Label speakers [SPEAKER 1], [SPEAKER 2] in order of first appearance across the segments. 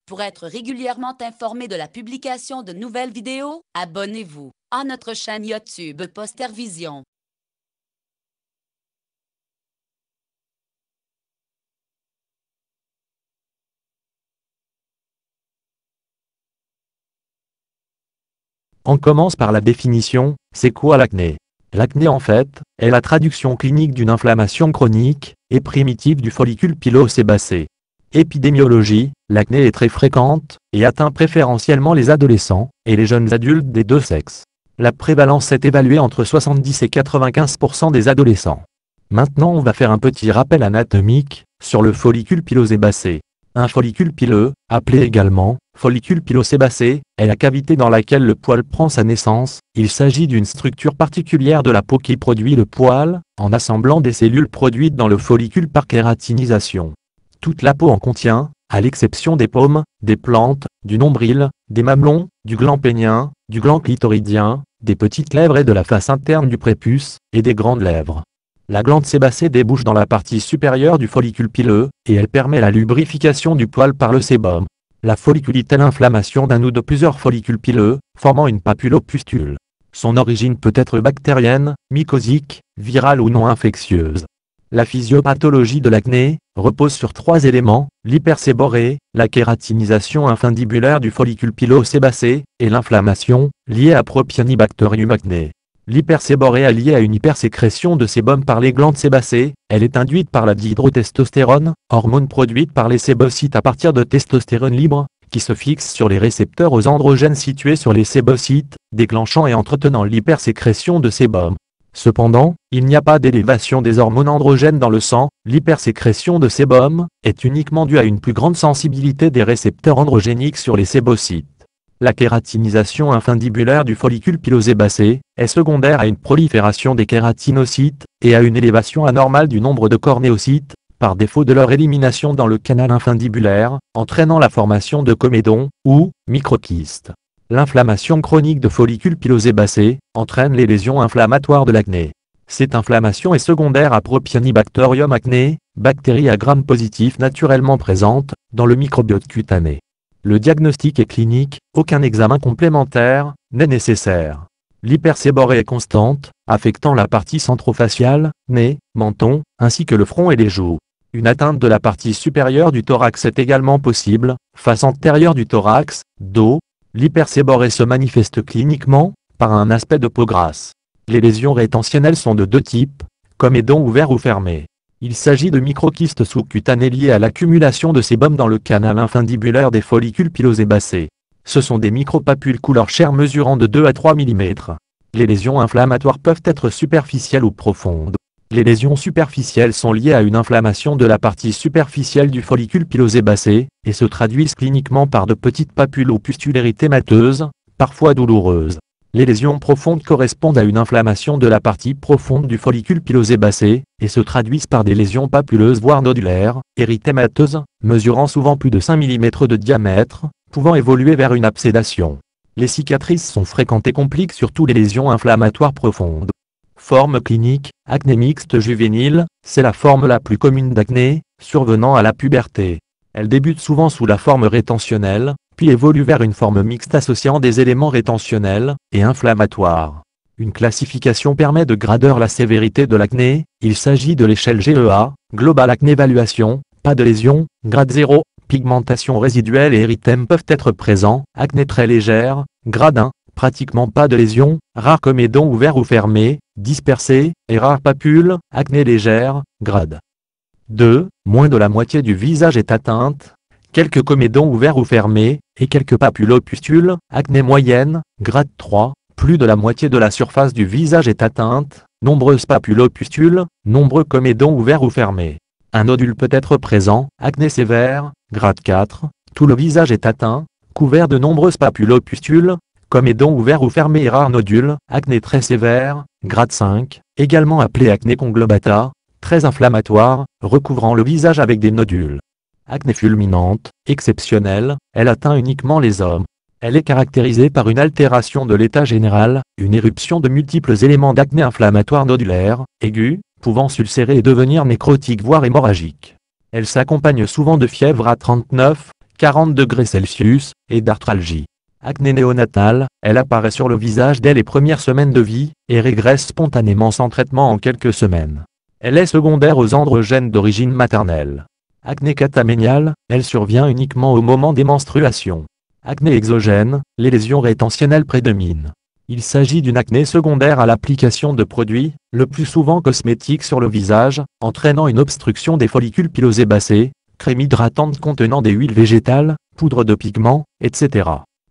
[SPEAKER 1] Pour être régulièrement informé de la publication de nouvelles vidéos, abonnez-vous à notre chaîne YouTube Postervision.
[SPEAKER 2] On commence par la définition. C'est quoi l'acné? L'acné en fait, est la traduction clinique d'une inflammation chronique et primitive du follicule pilosébacé. Épidémiologie, l'acné est très fréquente et atteint préférentiellement les adolescents et les jeunes adultes des deux sexes. La prévalence est évaluée entre 70 et 95% des adolescents. Maintenant on va faire un petit rappel anatomique sur le follicule pilosébacé. Un follicule pileux, appelé également follicule pilosébacé, est la cavité dans laquelle le poil prend sa naissance. Il s'agit d'une structure particulière de la peau qui produit le poil, en assemblant des cellules produites dans le follicule par kératinisation. Toute la peau en contient, à l'exception des paumes, des plantes, du nombril, des mamelons, du gland pénien, du gland clitoridien, des petites lèvres et de la face interne du prépuce, et des grandes lèvres. La glande sébacée débouche dans la partie supérieure du follicule pileux, et elle permet la lubrification du poil par le sébum. La folliculite est l'inflammation d'un ou de plusieurs follicules pileux, formant une papulopustule. Son origine peut être bactérienne, mycosique, virale ou non infectieuse. La physiopathologie de l'acné repose sur trois éléments: l'hyperséborrhée, la kératinisation infundibulaire du follicule pilosébacé, et l'inflammation, liée à Propionibacterium acné. L'hyperséborrhée est liée à une hypersécrétion de sébum par les glandes sébacées. Elle est induite par la dihydrotestostérone, hormone produite par les sébocytes à partir de testostérone libre, qui se fixe sur les récepteurs aux androgènes situés sur les sébocytes, déclenchant et entretenant l'hypersécrétion de sébum. Cependant, il n'y a pas d'élévation des hormones androgènes dans le sang. L'hypersécrétion de sébum est uniquement due à une plus grande sensibilité des récepteurs androgéniques sur les sébocytes. La kératinisation infundibulaire du follicule pilosébacé est secondaire à une prolifération des kératinocytes et à une élévation anormale du nombre de cornéocytes, par défaut de leur élimination dans le canal infundibulaire, entraînant la formation de comédons ou microkystes. L'inflammation chronique de follicule pilosébacé entraîne les lésions inflammatoires de l'acné. Cette inflammation est secondaire à Propionibacterium acné, bactérie à gram positif naturellement présente dans le microbiote cutané. Le diagnostic est clinique, aucun examen complémentaire n'est nécessaire. L'hyperséborrhée est constante, affectant la partie centrofaciale, nez, menton, ainsi que le front et les joues. Une atteinte de la partie supérieure du thorax est également possible, face antérieure du thorax, dos. L'hyperséborrhée se manifeste cliniquement par un aspect de peau grasse. Les lésions rétentionnelles sont de deux types, comédons ouverts ou fermés. Il s'agit de microkystes sous-cutanés liés à l'accumulation de sébum dans le canal infundibulaire des follicules pilosébacés. Ce sont des micropapules couleur chair mesurant de 2 à 3 mm. Les lésions inflammatoires peuvent être superficielles ou profondes. Les lésions superficielles sont liées à une inflammation de la partie superficielle du follicule pilosébacé, et se traduisent cliniquement par de petites papules ou pustules érythémateuses, parfois douloureuses. Les lésions profondes correspondent à une inflammation de la partie profonde du follicule pilosébacé, et se traduisent par des lésions papuleuses voire nodulaires, érythémateuses, mesurant souvent plus de 5 mm de diamètre, pouvant évoluer vers une absédation. Les cicatrices sont fréquentes et compliquent surtout les lésions inflammatoires profondes. Forme clinique, acné mixte juvénile, c'est la forme la plus commune d'acné, survenant à la puberté. Elle débute souvent sous la forme rétentionnelle, puis évolue vers une forme mixte associant des éléments rétentionnels et inflammatoires. Une classification permet de grader la sévérité de l'acné. Il s'agit de l'échelle GEA, Global Acne Evaluation. Pas de lésion, grade 0, pigmentation résiduelle et érythème peuvent être présents, acné très légère, grade 1, pratiquement pas de lésion, rare comédon ouvert ou fermé, dispersé, et rare papule, acné légère, grade 2, moins de la moitié du visage est atteinte, quelques comédons ouverts ou fermés, et quelques papulopustules, acné moyenne, grade 3, plus de la moitié de la surface du visage est atteinte, nombreuses papulopustules, nombreux comédons ouverts ou fermés. Un nodule peut être présent, acné sévère, grade 4, tout le visage est atteint, couvert de nombreuses papulopustules, comédons ouverts ou fermés et rares nodules, acné très sévère, grade 5, également appelé acné conglobata, très inflammatoire, recouvrant le visage avec des nodules. Acné fulminante, exceptionnelle, elle atteint uniquement les hommes. Elle est caractérisée par une altération de l'état général, une éruption de multiples éléments d'acné inflammatoire nodulaire, aigu, pouvant s'ulcérer et devenir nécrotique voire hémorragique. Elle s'accompagne souvent de fièvre à 39, 40°C, et d'arthralgie. Acné néonatale, elle apparaît sur le visage dès les premières semaines de vie, et régresse spontanément sans traitement en quelques semaines. Elle est secondaire aux androgènes d'origine maternelle. Acné cataméniale, elle survient uniquement au moment des menstruations. Acné exogène, les lésions rétentionnelles prédominent. Il s'agit d'une acné secondaire à l'application de produits, le plus souvent cosmétiques sur le visage, entraînant une obstruction des follicules pilosébacés, crème hydratante contenant des huiles végétales, poudre de pigments, etc.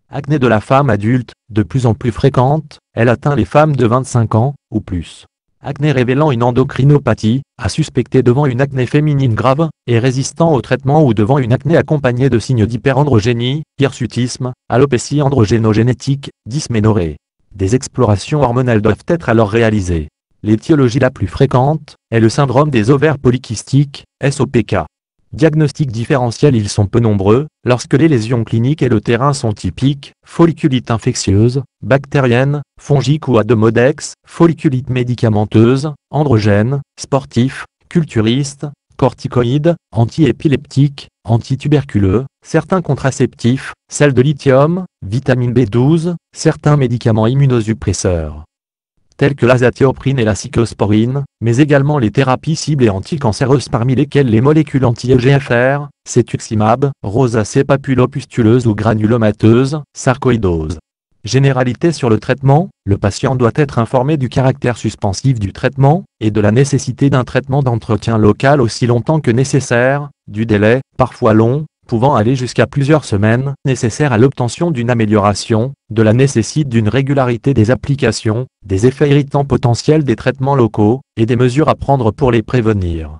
[SPEAKER 2] Acné de la femme adulte, de plus en plus fréquente, elle atteint les femmes de 25 ans, ou plus. Acné révélant une endocrinopathie, à suspecter devant une acné féminine grave, et résistant au traitement ou devant une acné accompagnée de signes d'hyperandrogénie, hirsutisme, alopécie androgénogénétique, dysménorrhée. Des explorations hormonales doivent être alors réalisées. L'étiologie la plus fréquente est le syndrome des ovaires polykystiques, SOPK. Diagnostics différentiels. Ils sont peu nombreux, lorsque les lésions cliniques et le terrain sont typiques: folliculite infectieuse, bactérienne, fongique ou ademodex, folliculite médicamenteuse, androgène, sportif, culturiste, corticoïde, antiépileptique, antituberculeux, certains contraceptifs, sels de lithium, vitamine B12, certains médicaments immunosuppresseurs, tels que l'azatioprine et la cyclosporine, mais également les thérapies ciblées anticancéreuses parmi lesquelles les molécules anti-EGFR, cétuximab, rosacée papulopustuleuse ou granulomateuse, sarcoïdose. Généralité sur le traitement: le patient doit être informé du caractère suspensif du traitement, et de la nécessité d'un traitement d'entretien local aussi longtemps que nécessaire, du délai, parfois long, pouvant aller jusqu'à plusieurs semaines, nécessaire à l'obtention d'une amélioration, de la nécessité d'une régularité des applications, des effets irritants potentiels des traitements locaux, et des mesures à prendre pour les prévenir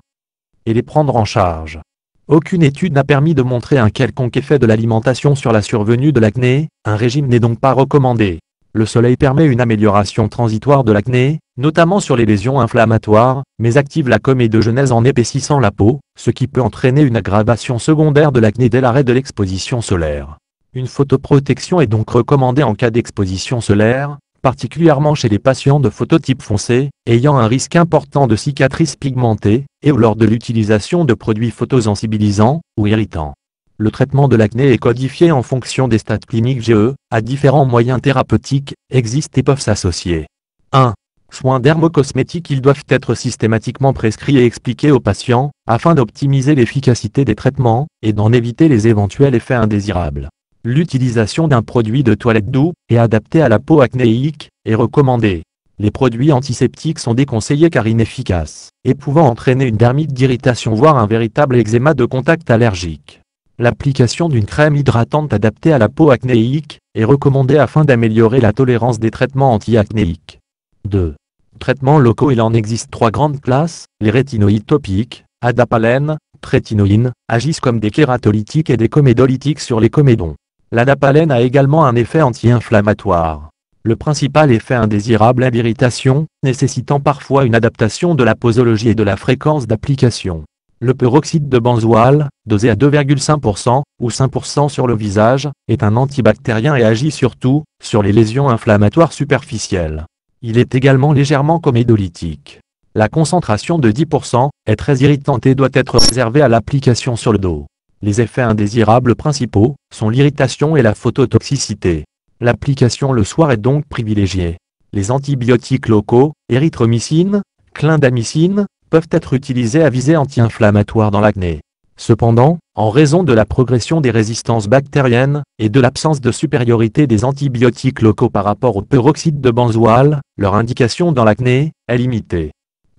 [SPEAKER 2] et les prendre en charge. Aucune étude n'a permis de montrer un quelconque effet de l'alimentation sur la survenue de l'acné, un régime n'est donc pas recommandé. Le soleil permet une amélioration transitoire de l'acné, notamment sur les lésions inflammatoires, mais active la comédogenèse en épaississant la peau, ce qui peut entraîner une aggravation secondaire de l'acné dès l'arrêt de l'exposition solaire. Une photoprotection est donc recommandée en cas d'exposition solaire, particulièrement chez les patients de phototype foncé, ayant un risque important de cicatrices pigmentées, et ou lors de l'utilisation de produits photosensibilisants ou irritants. Le traitement de l'acné est codifié en fonction des stades cliniques GE, à différents moyens thérapeutiques, existent et peuvent s'associer. 1. Soins dermocosmétiques. Ils doivent être systématiquement prescrits et expliqués aux patients, afin d'optimiser l'efficacité des traitements, et d'en éviter les éventuels effets indésirables. L'utilisation d'un produit de toilette doux, et adapté à la peau acnéique, est recommandée. Les produits antiseptiques sont déconseillés car inefficaces, et pouvant entraîner une dermite d'irritation voire un véritable eczéma de contact allergique. L'application d'une crème hydratante adaptée à la peau acnéique est recommandée afin d'améliorer la tolérance des traitements anti-acnéiques. 2. Traitements locaux. Il en existe 3 grandes classes: les rétinoïdes topiques, adapalène, trétinoïne, agissent comme des kératolytiques et des comédolytiques sur les comédons. L'adapalène a également un effet anti-inflammatoire. Le principal effet indésirable est l'irritation, nécessitant parfois une adaptation de la posologie et de la fréquence d'application. Le peroxyde de benzoate, dosé à 2,5% ou 5% sur le visage, est un antibactérien et agit surtout sur les lésions inflammatoires superficielles. Il est également légèrement comédolytique. La concentration de 10% est très irritante et doit être réservée à l'application sur le dos. Les effets indésirables principaux sont l'irritation et la phototoxicité. L'application le soir est donc privilégiée. Les antibiotiques locaux, érythromycine, clindamycine, peuvent être utilisés à visée anti-inflammatoire dans l'acné. Cependant, en raison de la progression des résistances bactériennes, et de l'absence de supériorité des antibiotiques locaux par rapport au peroxyde de benzoate, leur indication dans l'acné est limitée.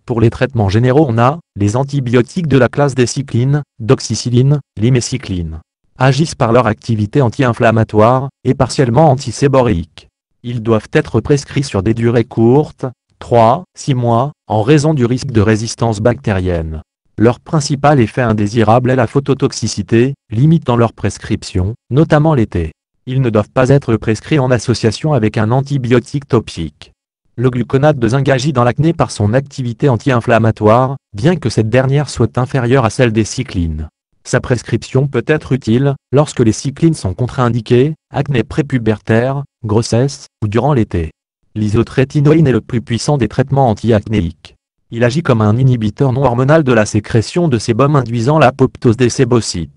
[SPEAKER 2] Pour les traitements généraux, on a les antibiotiques de la classe des cyclines, doxycycline, limécycline. Agissent par leur activité anti-inflammatoire, et partiellement antiséboréique. Ils doivent être prescrits sur des durées courtes, 3-6 mois, en raison du risque de résistance bactérienne. Leur principal effet indésirable est la phototoxicité, limitant leur prescription, notamment l'été. Ils ne doivent pas être prescrits en association avec un antibiotique topique. Le gluconate de zinc agit dans l'acné par son activité anti-inflammatoire, bien que cette dernière soit inférieure à celle des cyclines. Sa prescription peut être utile lorsque les cyclines sont contre-indiquées, acné prépubertaire, grossesse, ou durant l'été. L'isotrétinoïne est le plus puissant des traitements anti-acnéiques. Il agit comme un inhibiteur non hormonal de la sécrétion de sébum induisant l'apoptose des sébocytes.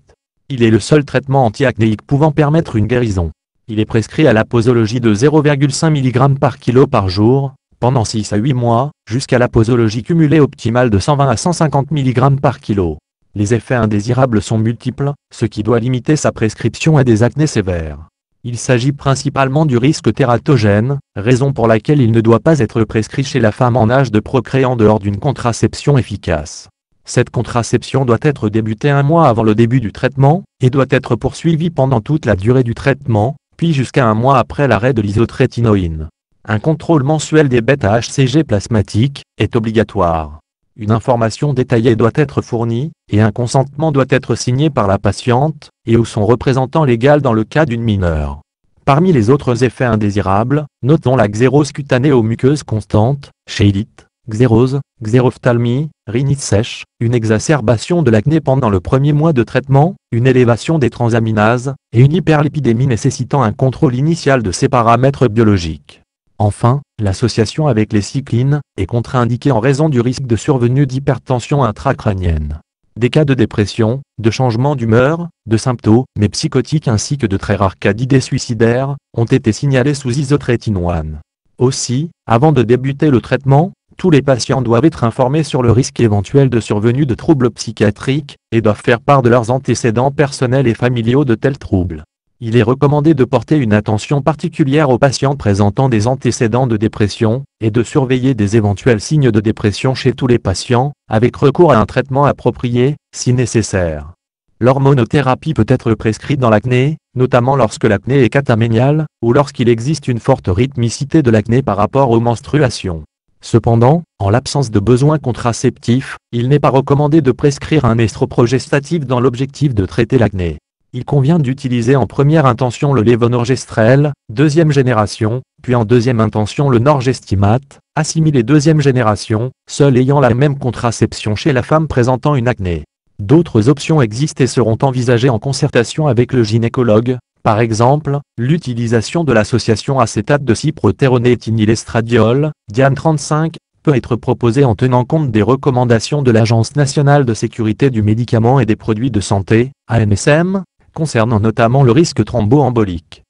[SPEAKER 2] Il est le seul traitement anti-acnéique pouvant permettre une guérison. Il est prescrit à la posologie de 0,5 mg par kilo par jour, pendant 6 à 8 mois, jusqu'à la posologie cumulée optimale de 120 à 150 mg par kilo. Les effets indésirables sont multiples, ce qui doit limiter sa prescription à des acnés sévères. Il s'agit principalement du risque tératogène, raison pour laquelle il ne doit pas être prescrit chez la femme en âge de procréer en dehors d'une contraception efficace. Cette contraception doit être débutée 1 mois avant le début du traitement, et doit être poursuivie pendant toute la durée du traitement, puis jusqu'à 1 mois après l'arrêt de l'isotrétinoïne. Un contrôle mensuel des bêta-HCG plasmatiques est obligatoire. Une information détaillée doit être fournie, et un consentement doit être signé par la patiente, et ou son représentant légal dans le cas d'une mineure. Parmi les autres effets indésirables, notons la xérose cutanée aux muqueuses constantes, chéilite, xérose, xérophthalmie, rhinite sèche, une exacerbation de l'acné pendant le premier mois de traitement, une élévation des transaminases, et une hyperlipidémie nécessitant un contrôle initial de ces paramètres biologiques. Enfin, l'association avec les cyclines est contre-indiquée en raison du risque de survenue d'hypertension intracrânienne. Des cas de dépression, de changement d'humeur, de symptômes psychotiques ainsi que de très rares cas d'idées suicidaires ont été signalés sous isotrétinoïne. Aussi, avant de débuter le traitement, tous les patients doivent être informés sur le risque éventuel de survenue de troubles psychiatriques et doivent faire part de leurs antécédents personnels et familiaux de tels troubles. Il est recommandé de porter une attention particulière aux patients présentant des antécédents de dépression, et de surveiller des éventuels signes de dépression chez tous les patients, avec recours à un traitement approprié, si nécessaire. L'hormonothérapie peut être prescrite dans l'acné, notamment lorsque l'acné est cataménial, ou lorsqu'il existe une forte rythmicité de l'acné par rapport aux menstruations. Cependant, en l'absence de besoins contraceptifs, il n'est pas recommandé de prescrire un estroprogestatif dans l'objectif de traiter l'acné. Il convient d'utiliser en première intention le lévonorgestrel, deuxième génération, puis en deuxième intention le norgestimate, assimilé deuxième génération, seul ayant la même contraception chez la femme présentant une acné. D'autres options existent et seront envisagées en concertation avec le gynécologue, par exemple, l'utilisation de l'association acétate de cyprotéronéthénylestradiol, Diane 35, peut être proposée en tenant compte des recommandations de l'Agence nationale de sécurité du médicament et des produits de santé, ANSM, concernant notamment le risque thromboembolique.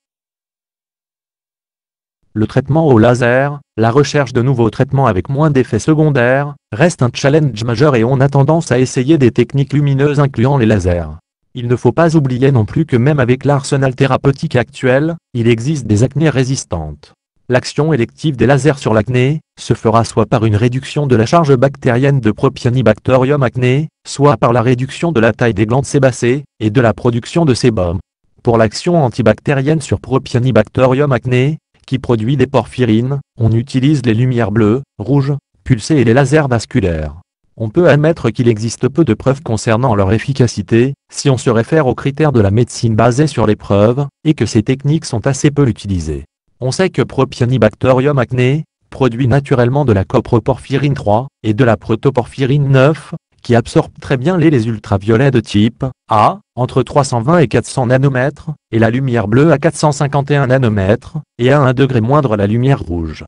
[SPEAKER 2] Le traitement au laser, la recherche de nouveaux traitements avec moins d'effets secondaires, reste un challenge majeur et on a tendance à essayer des techniques lumineuses incluant les lasers. Il ne faut pas oublier non plus que même avec l'arsenal thérapeutique actuel, il existe des acnées résistantes. L'action élective des lasers sur l'acné se fera soit par une réduction de la charge bactérienne de Propionibacterium acné, soit par la réduction de la taille des glandes sébacées et de la production de sébum. Pour l'action antibactérienne sur Propionibacterium acné, qui produit des porphyrines, on utilise les lumières bleues, rouges, pulsées et les lasers vasculaires. On peut admettre qu'il existe peu de preuves concernant leur efficacité, si on se réfère aux critères de la médecine basée sur les preuves, et que ces techniques sont assez peu utilisées. On sait que Propionibacterium acné produit naturellement de la coproporphyrine 3 et de la protoporphyrine 9, qui absorbent très bien les ultraviolets de type A, entre 320 et 400 nanomètres, et la lumière bleue à 451 nanomètres, et à 1 degré moindre la lumière rouge,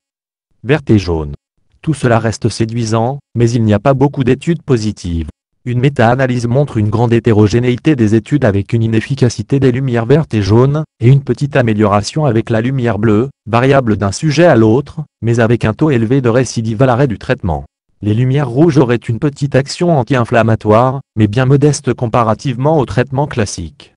[SPEAKER 2] verte et jaune. Tout cela reste séduisant, mais il n'y a pas beaucoup d'études positives. Une méta-analyse montre une grande hétérogénéité des études avec une inefficacité des lumières vertes et jaunes, et une petite amélioration avec la lumière bleue, variable d'un sujet à l'autre, mais avec un taux élevé de récidive à l'arrêt du traitement. Les lumières rouges auraient une petite action anti-inflammatoire, mais bien modeste comparativement au traitement classique.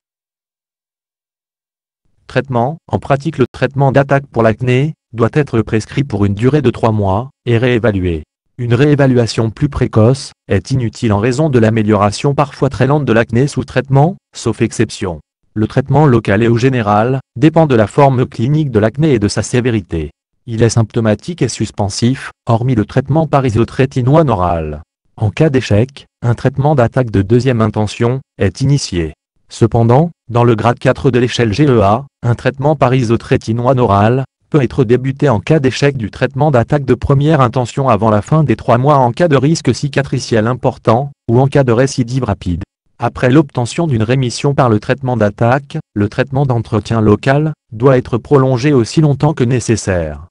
[SPEAKER 2] Traitement. En pratique, le traitement d'attaque pour l'acné doit être prescrit pour une durée de 3 mois, et réévalué. Une réévaluation plus précoce est inutile en raison de l'amélioration parfois très lente de l'acné sous traitement, sauf exception. Le traitement local et ou général dépend de la forme clinique de l'acné et de sa sévérité. Il est symptomatique et suspensif, hormis le traitement par isotrétinoïne oral. En cas d'échec, un traitement d'attaque de deuxième intention est initié. Cependant, dans le grade 4 de l'échelle GEA, un traitement par isotrétinoïne oral peut être débuté en cas d'échec du traitement d'attaque de première intention avant la fin des 3 mois en cas de risque cicatriciel important, ou en cas de récidive rapide. Après l'obtention d'une rémission par le traitement d'attaque, le traitement d'entretien local doit être prolongé aussi longtemps que nécessaire.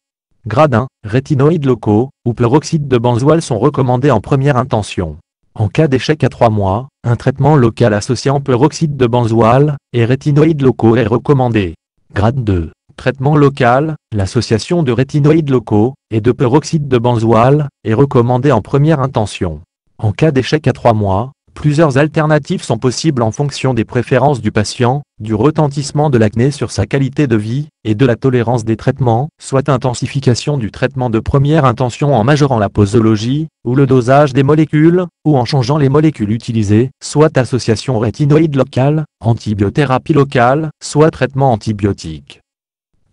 [SPEAKER 2] Grade 1, rétinoïdes locaux ou peroxyde de benzoyle sont recommandés en première intention. En cas d'échec à 3 mois, un traitement local associant peroxyde de benzoyle et rétinoïdes locaux est recommandé. Grade 2. Traitement local, l'association de rétinoïdes locaux et de peroxyde de benzoyle est recommandée en première intention. En cas d'échec à 3 mois, plusieurs alternatives sont possibles en fonction des préférences du patient, du retentissement de l'acné sur sa qualité de vie, et de la tolérance des traitements, soit intensification du traitement de première intention en majorant la posologie, ou le dosage des molécules, ou en changeant les molécules utilisées, soit association rétinoïde locale, antibiothérapie locale, soit traitement antibiotique.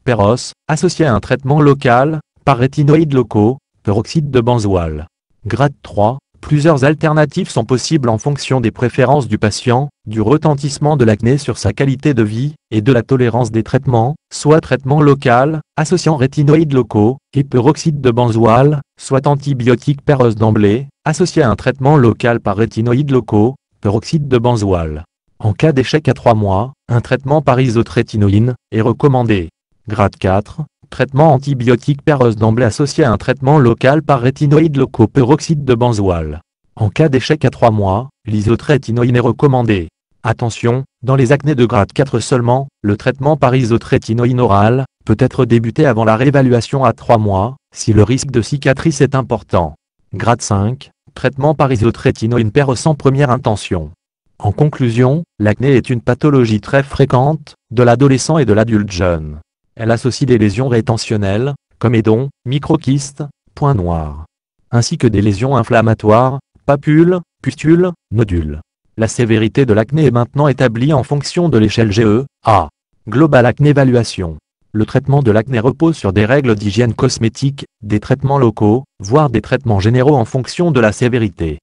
[SPEAKER 2] Péros, associé à un traitement local, par rétinoïdes locaux, peroxyde de benzoyle. Grade 3. Plusieurs alternatives sont possibles en fonction des préférences du patient, du retentissement de l'acné sur sa qualité de vie, et de la tolérance des traitements, soit traitement local, associant rétinoïdes locaux, et peroxyde de benzoyle, soit antibiotique Péros d'emblée, associé à un traitement local par rétinoïdes locaux, peroxyde de benzoyle. En cas d'échec à 3 mois, un traitement par isotrétinoïne est recommandé. Grade 4. Traitement antibiotique Péros d'emblée associé à un traitement local par rétinoïdes locaux peroxyde de benzoyle. En cas d'échec à 3 mois, l'isotrétinoïne est recommandé. Attention, dans les acnés de grade 4 seulement, le traitement par isotrétinoïne oral peut être débuté avant la réévaluation à 3 mois, si le risque de cicatrice est important. Grade 5. Traitement par isotrétinoïne Péros en première intention. En conclusion, l'acné est une pathologie très fréquente de l'adolescent et de l'adulte jeune. Elle associe des lésions rétentionnelles, comme édons, microkystes, points noirs, ainsi que des lésions inflammatoires, papules, pustules, nodules. La sévérité de l'acné est maintenant établie en fonction de l'échelle GE-A. Global Acne Evaluation. Le traitement de l'acné repose sur des règles d'hygiène cosmétique, des traitements locaux, voire des traitements généraux en fonction de la sévérité.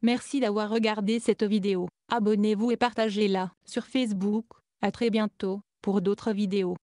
[SPEAKER 3] Merci d'avoir regardé cette vidéo. Abonnez-vous et partagez-la sur Facebook. À très bientôt pour d'autres vidéos.